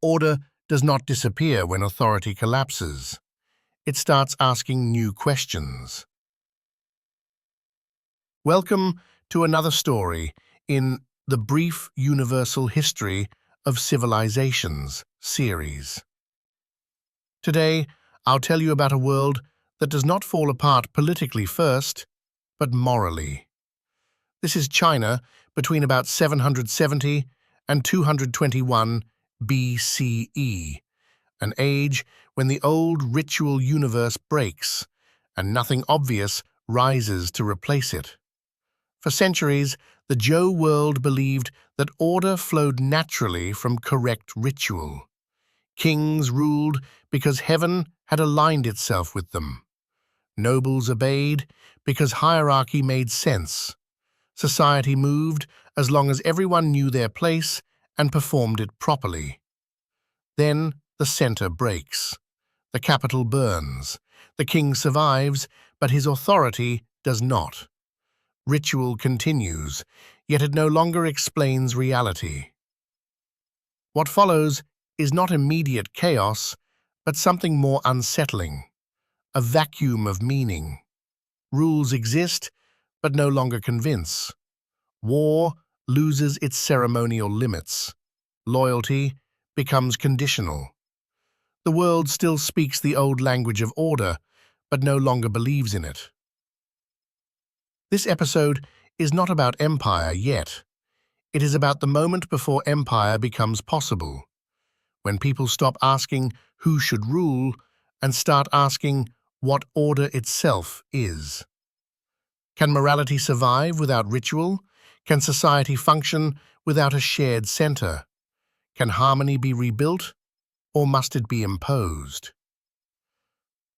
Order does not disappear when authority collapses. It starts asking new questions. Welcome to another story in the Brief Universal History of Civilizations series. Today, I'll tell you about a world that does not fall apart politically first, but morally. This is China between about 770 and 221 BCE, an age when the old ritual universe breaks and nothing obvious rises to replace it. For centuries, the Zhou world believed that order flowed naturally from correct ritual. Kings ruled because heaven had aligned itself with them. Nobles obeyed because hierarchy made sense. Society moved as long as everyone knew their place and performed it properly. Then the center breaks. The capital burns. The king survives, but his authority does not. Ritual continues, yet it no longer explains reality. What follows is not immediate chaos, but something more unsettling, a vacuum of meaning. Rules exist, but no longer convince. War loses its ceremonial limits. Loyalty becomes conditional. The world still speaks the old language of order, but no longer believes in it. This episode is not about empire yet. It is about the moment before empire becomes possible, when people stop asking who should rule and start asking what order itself is. Can morality survive without ritual? Can society function without a shared center? Can harmony be rebuilt, or must it be imposed?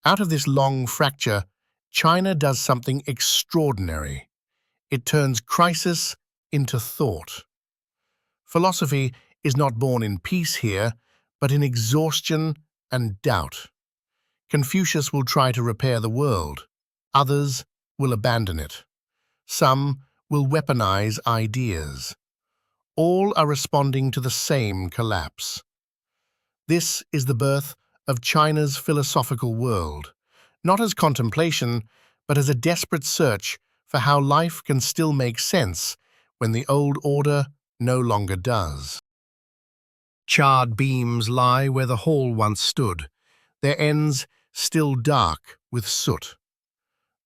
Out of this long fracture, China does something extraordinary. It turns crisis into thought. Philosophy is not born in peace here, but in exhaustion and doubt. Confucius will try to repair the world. Others will abandon it. Some will weaponize ideas. All are responding to the same collapse. This is the birth of China's philosophical world, not as contemplation, but as a desperate search for how life can still make sense when the old order no longer does. Charred beams lie where the hall once stood, their ends still dark with soot.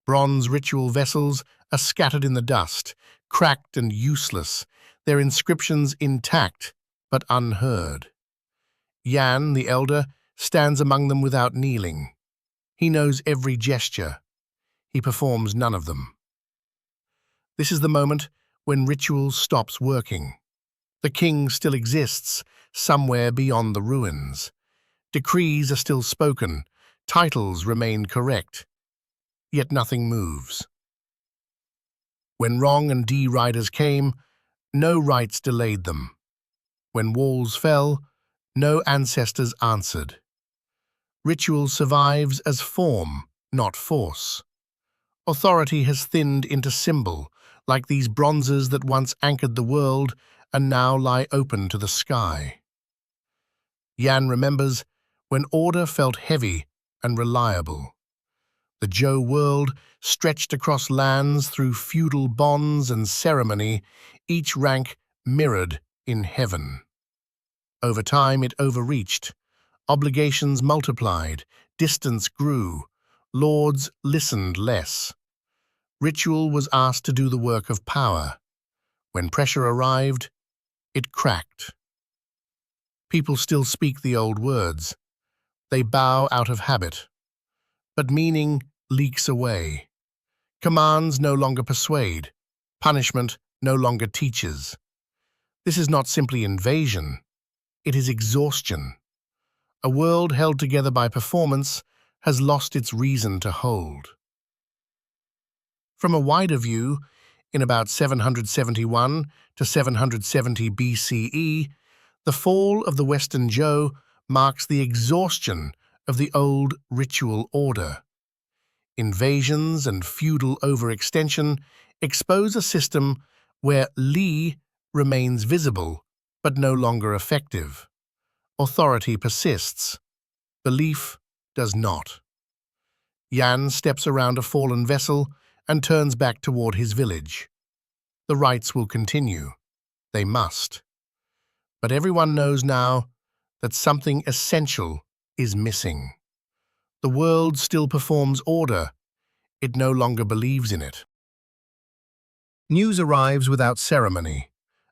Bronze ritual vessels are scattered in the dust, cracked and useless, their inscriptions intact but unheard. Yan, the elder, stands among them without kneeling. He knows every gesture. He performs none of them. This is the moment when ritual stops working. The king still exists, somewhere beyond the ruins. Decrees are still spoken, titles remain correct, yet nothing moves. When Rong and D riders came, no rites delayed them. When walls fell, no ancestors answered. Ritual survives as form, not force. Authority has thinned into symbol, like these bronzes that once anchored the world and now lie open to the sky. Yan remembers when order felt heavy and reliable. The Zhou world stretched across lands through feudal bonds and ceremony, each rank mirrored in heaven. Over time it overreached. Obligations multiplied, distance grew, lords listened less. Ritual was asked to do the work of power. When pressure arrived, it cracked. People still speak the old words. They bow out of habit. But meaning leaks away. Commands no longer persuade. Punishment no longer teaches. This is not simply invasion. It is exhaustion. A world held together by performance has lost its reason to hold. From a wider view, in about 771 to 770 BCE, the fall of the Western Zhou marks the exhaustion of the old ritual order. Invasions and feudal overextension expose a system where Li remains visible but no longer effective. Authority persists. Belief does not. Yan steps around a fallen vessel and turns back toward his village. The rites will continue. They must. But everyone knows now that something essential is missing. The world still performs order. It no longer believes in it. News arrives without ceremony.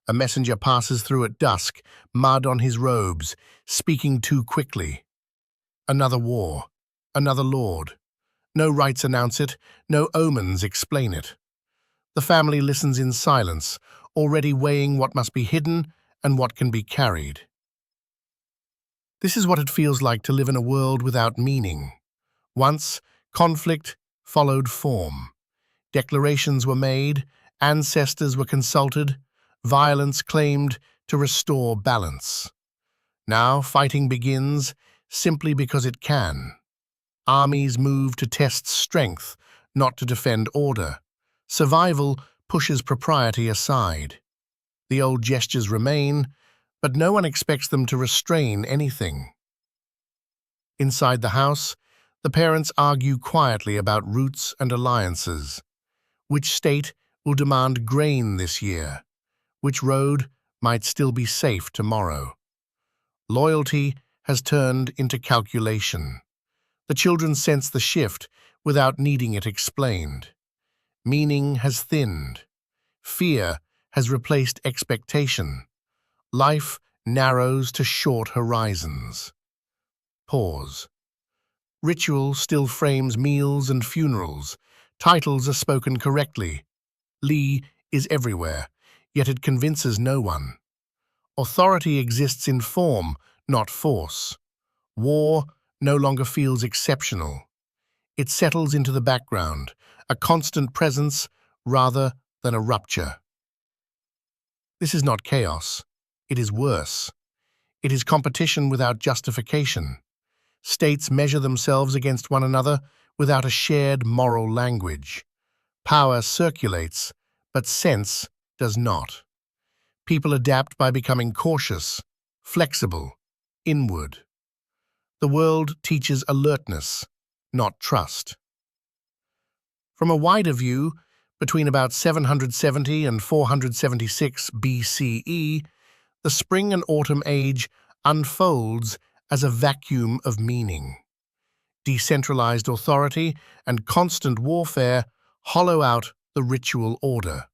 A messenger passes through at dusk, mud on his robes, speaking too quickly. Another war, another lord. No rites announce it, no omens explain it. The family listens in silence, already weighing what must be hidden and what can be carried. This is what it feels like to live in a world without meaning. Once, conflict followed form. Declarations were made, ancestors were consulted, violence claimed to restore balance. Now fighting begins simply because it can. Armies move to test strength, not to defend order. Survival pushes propriety aside. The old gestures remain, but no one expects them to restrain anything. Inside the house, the parents argue quietly about roots and alliances. Which state will demand grain this year? Which road might still be safe tomorrow? Loyalty has turned into calculation. The children sense the shift without needing it explained. Meaning has thinned. Fear has replaced expectation. Life narrows to short horizons. Pause. Ritual still frames meals and funerals. Titles are spoken correctly. Li is everywhere, yet it convinces no one. Authority exists in form, not force. War no longer feels exceptional. It settles into the background, a constant presence rather than a rupture. This is not chaos. It is worse. It is competition without justification. States measure themselves against one another without a shared moral language. Power circulates, but sense does not. People adapt by becoming cautious, flexible, inward. The world teaches alertness, not trust. From a wider view, between about 770 and 476 BCE, the spring and autumn age unfolds as a vacuum of meaning. Decentralized authority and constant warfare hollow out the ritual order.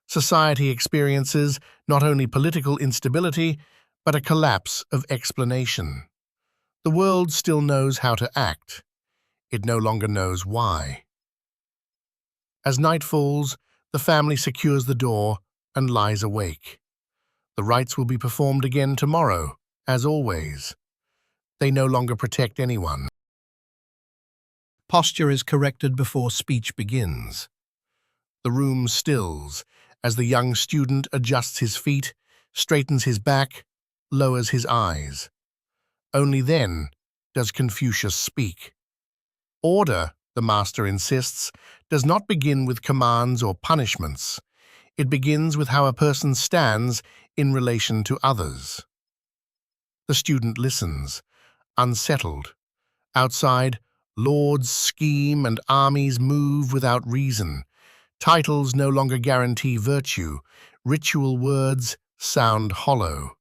Society experiences not only political instability, but a collapse of explanation. The world still knows how to act. It no longer knows why. As night falls, the family secures the door and lies awake. The rites will be performed again tomorrow, as always. They no longer protect anyone. Posture is corrected before speech begins. The room stills as the young student adjusts his feet, straightens his back, lowers his eyes. Only then does Confucius speak. Order, the master insists, does not begin with commands or punishments. It begins with how a person stands in relation to others. The student listens, unsettled. Outside, lords scheme and armies move without reason. Titles no longer guarantee virtue. Ritual words sound hollow.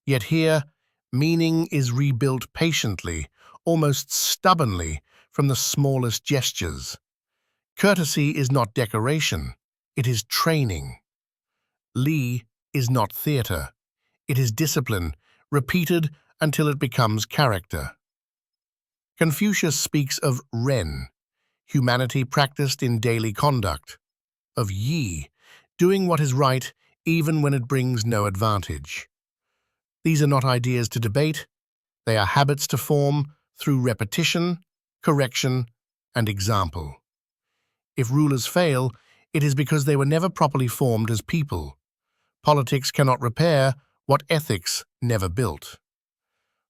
Yet here, meaning is rebuilt patiently, almost stubbornly, from the smallest gestures. Courtesy is not decoration, it is training. Li is not theater, it is discipline, repeated until it becomes character. Confucius speaks of Ren, humanity practiced in daily conduct, of Yi, doing what is right even when it brings no advantage. These are not ideas to debate, they are habits to form through repetition, correction, and example. If rulers fail, it is because they were never properly formed as people. Politics cannot repair what ethics never built.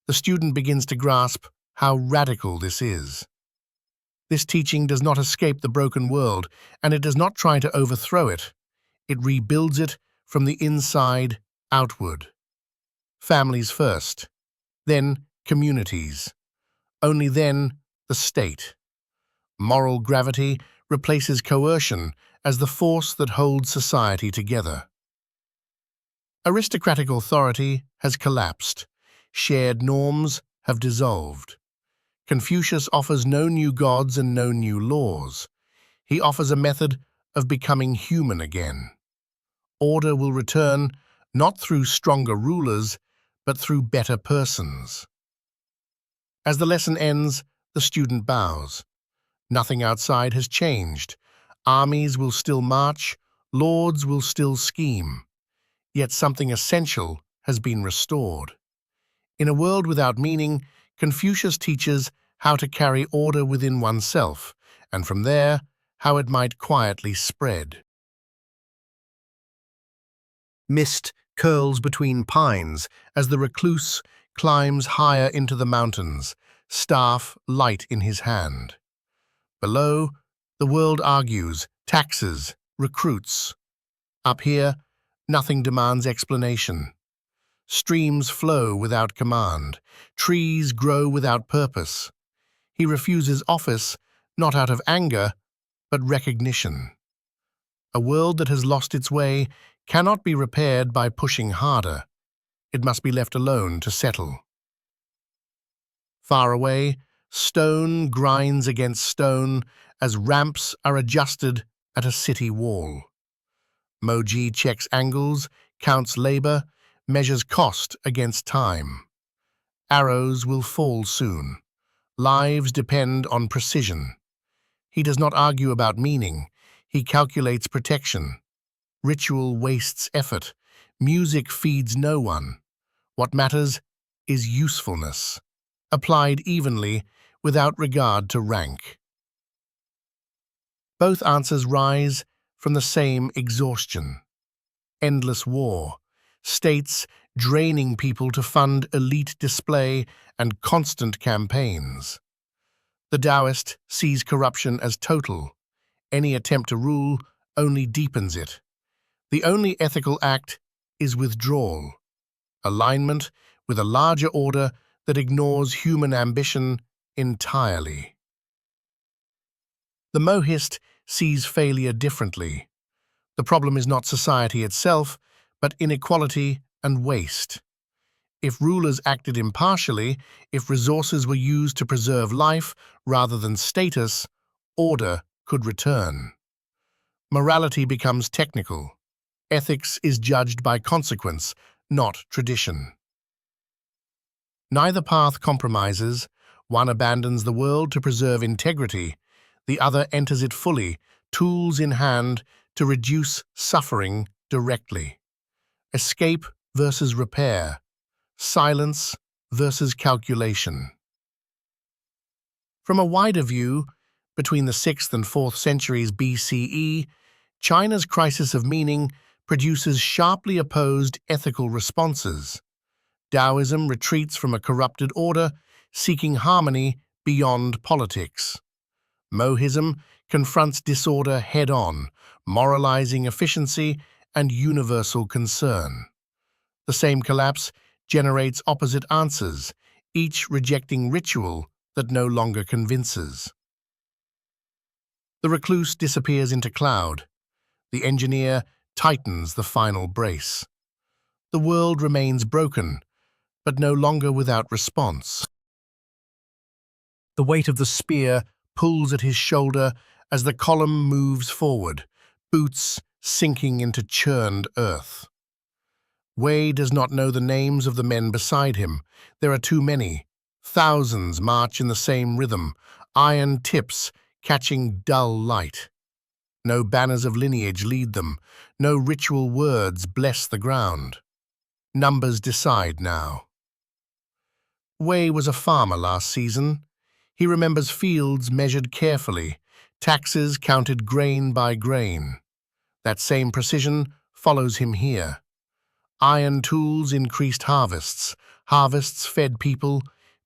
The student begins to grasp how radical this is. This teaching does not escape the broken world, and it does not try to overthrow it. It rebuilds it from the inside outward. Families first. then communities, only then the state. Moral gravity replaces coercion as the force that holds society together. Aristocratic authority has collapsed. Shared norms have dissolved. Confucius offers no new gods and no new laws. He offers a method of becoming human again. Order will return not through stronger rulers, but through better persons. As the lesson ends, the student bows. Nothing outside has changed. Armies will still march, lords will still scheme. Yet something essential has been restored. In a world without meaning, Confucius teaches how to carry order within oneself, and from there, how it might quietly spread. Mist curls between pines as the recluse climbs higher into the mountains, staff light in his hand. Below, the world argues, taxes, recruits. Up here, nothing demands explanation. Streams flow without command. Trees grow without purpose. He refuses office, not out of anger, but recognition. A world that has lost its way cannot be repaired by pushing harder. It must be left alone to settle. Far away, stone grinds against stone as ramps are adjusted at a city wall. Mozi checks angles, counts labor, measures cost against time. Arrows will fall soon. Lives depend on precision. He does not argue about meaning. He calculates protection. Ritual wastes effort. Music feeds no one. What matters is usefulness, applied evenly without regard to rank. Both answers rise from the same exhaustion. Endless war, states draining people to fund elite display and constant campaigns. The Daoist sees corruption as total. Any attempt to rule only deepens it. The only ethical act is withdrawal, alignment with a larger order that ignores human ambition entirely. The Mohist sees failure differently. The problem is not society itself, but inequality and waste. If rulers acted impartially, if resources were used to preserve life rather than status, order could return. Morality becomes technical. Ethics is judged by consequence, not tradition. Neither path compromises. One abandons the world to preserve integrity. The other enters it fully, tools in hand, to reduce suffering directly. Escape versus repair. Silence versus calculation. From a wider view, between the 6th and 4th centuries BCE, China's crisis of meaning produces sharply opposed ethical responses. Taoism retreats from a corrupted order, seeking harmony beyond politics. Mohism confronts disorder head-on, moralizing efficiency and universal concern. The same collapse generates opposite answers, each rejecting ritual that no longer convinces. The recluse disappears into cloud. The engineer tightens the final brace. The world remains broken, but no longer without response. The weight of the spear pulls at his shoulder as the column moves forward, boots sinking into churned earth. Wei does not know the names of the men beside him. There are too many. Thousands march in the same rhythm, iron tips catching dull light. No banners of lineage lead them. No ritual words bless the ground. Numbers decide now. Wei was a farmer last season. He remembers fields measured carefully, taxes counted grain by grain. That same precision follows him here. Iron tools increased harvests. Harvests fed people.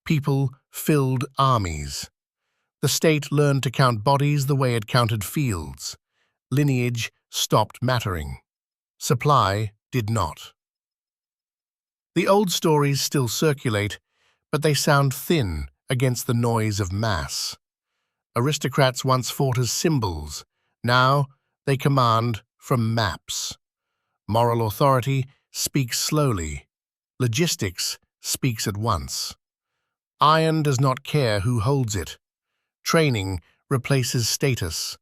People filled armies. The state learned to count bodies the way it counted fields. Lineage stopped mattering. Supply did not. The old stories still circulate, but they sound thin against the noise of mass. Aristocrats once fought as symbols. Now they command from maps. Moral authority speaks slowly. Logistics speaks at once. Iron does not care who holds it. Training replaces status.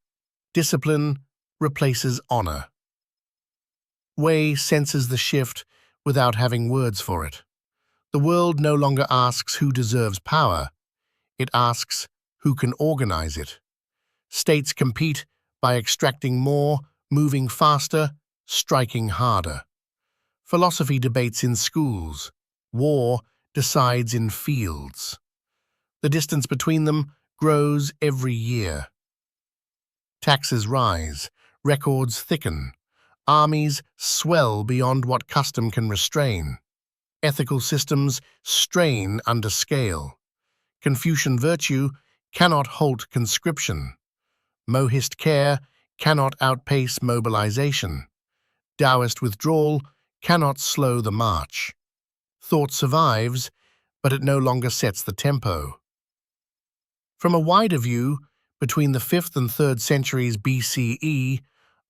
Discipline replaces honor. Wei senses the shift without having words for it. The world no longer asks who deserves power. It asks who can organize it. States compete by extracting more, moving faster, striking harder. Philosophy debates in schools. War decides in fields. The distance between them grows every year. Taxes rise, records thicken, armies swell beyond what custom can restrain. Ethical systems strain under scale. Confucian virtue cannot halt conscription. Mohist care cannot outpace mobilization. Daoist withdrawal cannot slow the march. Thought survives, but it no longer sets the tempo. From a wider view, between the 5th and 3rd centuries BCE,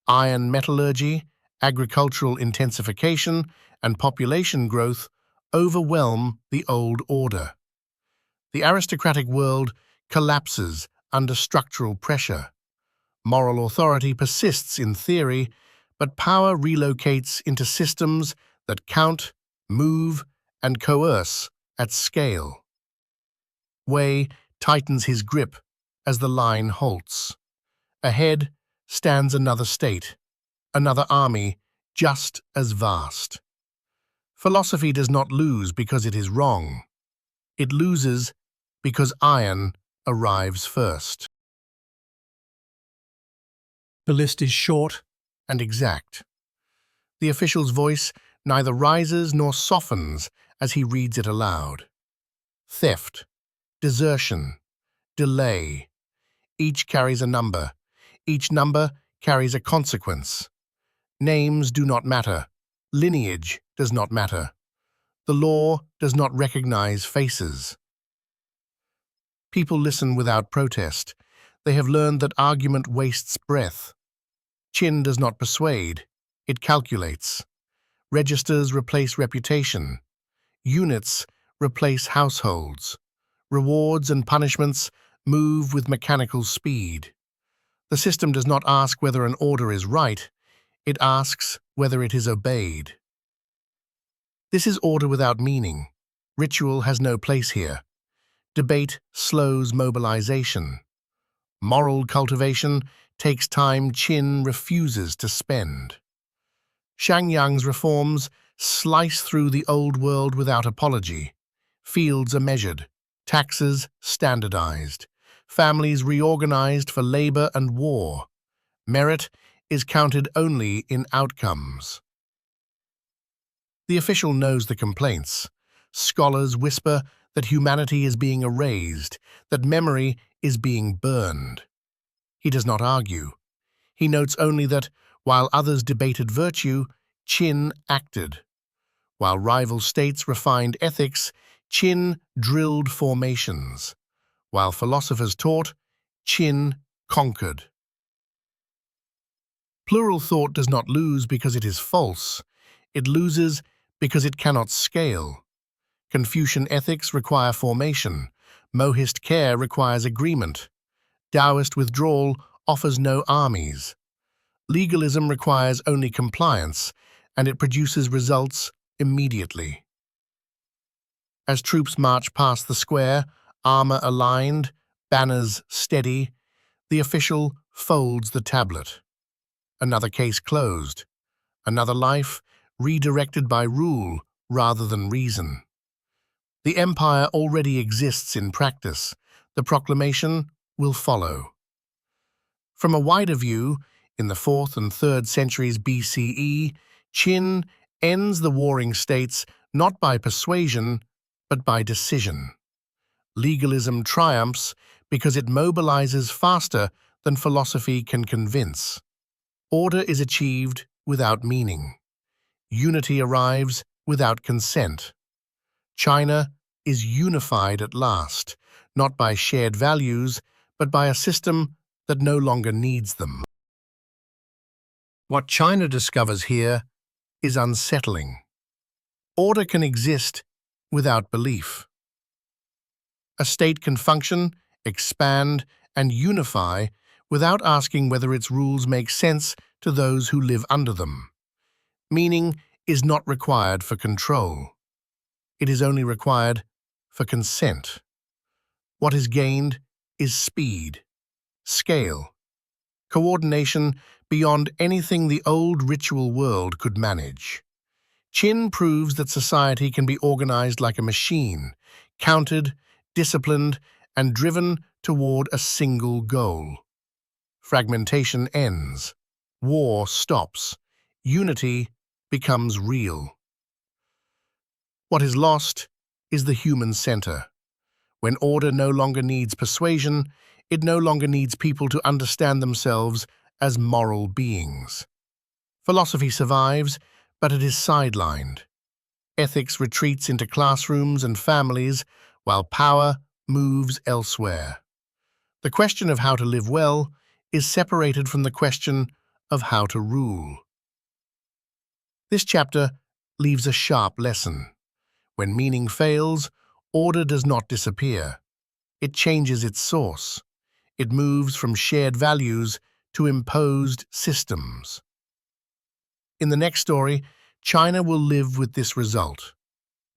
iron metallurgy, agricultural intensification, and population growth overwhelm the old order. The aristocratic world collapses under structural pressure. Moral authority persists in theory, but power relocates into systems that count, move, and coerce at scale. Wei tightens his grip as the line halts. Ahead stands another state, another army just as vast. Philosophy does not lose because it is wrong. It loses because iron arrives first. The list is short and exact. The official's voice neither rises nor softens as he reads it aloud. Theft, desertion, delay. Each carries a number. Each number carries a consequence. Names do not matter. Lineage does not matter. The law does not recognize faces. People listen without protest. They have learned that argument wastes breath. Chin does not persuade. It calculates. Registers replace reputation. Units replace households. Rewards and punishments move with mechanical speed. The system does not ask whether an order is right. It asks whether it is obeyed. This is order without meaning. Ritual has no place here. Debate slows mobilization. Moral cultivation takes time Qin refuses to spend. Shangyang's reforms slice through the old world without apology. Fields are measured, taxes standardized, families reorganized for labor and war. Merit is counted only in outcomes. The official knows the complaints. Scholars whisper that humanity is being erased, that memory is being burned. He does not argue. He notes only that, while others debated virtue, Qin acted. While rival states refined ethics, Qin drilled formations. While philosophers taught, Qin conquered. Plural thought does not lose because it is false. It loses because it cannot scale. Confucian ethics require formation. Mohist care requires agreement. Daoist withdrawal offers no armies. Legalism requires only compliance, and it produces results immediately. As troops march past the square, armor aligned, banners steady, the official folds the tablet. Another case closed. Another life redirected by rule rather than reason. The empire already exists in practice. The proclamation will follow. From a wider view, in the 4th and 3rd centuries BCE, Qin ends the warring states not by persuasion, but by decision. Legalism triumphs because it mobilizes faster than philosophy can convince. Order is achieved without meaning. Unity arrives without consent. China is unified at last, not by shared values, but by a system that no longer needs them. What China discovers here is unsettling. Order can exist without belief. A state can function, expand, and unify without asking whether its rules make sense to those who live under them. Meaning is not required for control. It is only required for consent. What is gained is speed, scale, coordination beyond anything the old ritual world could manage. Qin proves that society can be organized like a machine, counted, disciplined, and driven toward a single goal. Fragmentation ends. War stops. Unity becomes real. What is lost is the human center. When order no longer needs persuasion, it no longer needs people to understand themselves as moral beings. Philosophy survives, but it is sidelined. Ethics retreats into classrooms and families, while power moves elsewhere. The question of how to live well is separated from the question of how to rule. This chapter leaves a sharp lesson. When meaning fails, order does not disappear. It changes its source. It moves from shared values to imposed systems. In the next story, China will live with this result.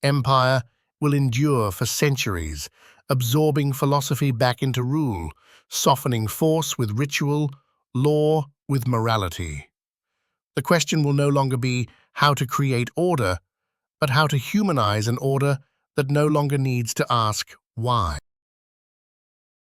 Empire will endure for centuries, absorbing philosophy back into rule, softening force with ritual, law with morality. The question will no longer be how to create order, but how to humanize an order that no longer needs to ask why.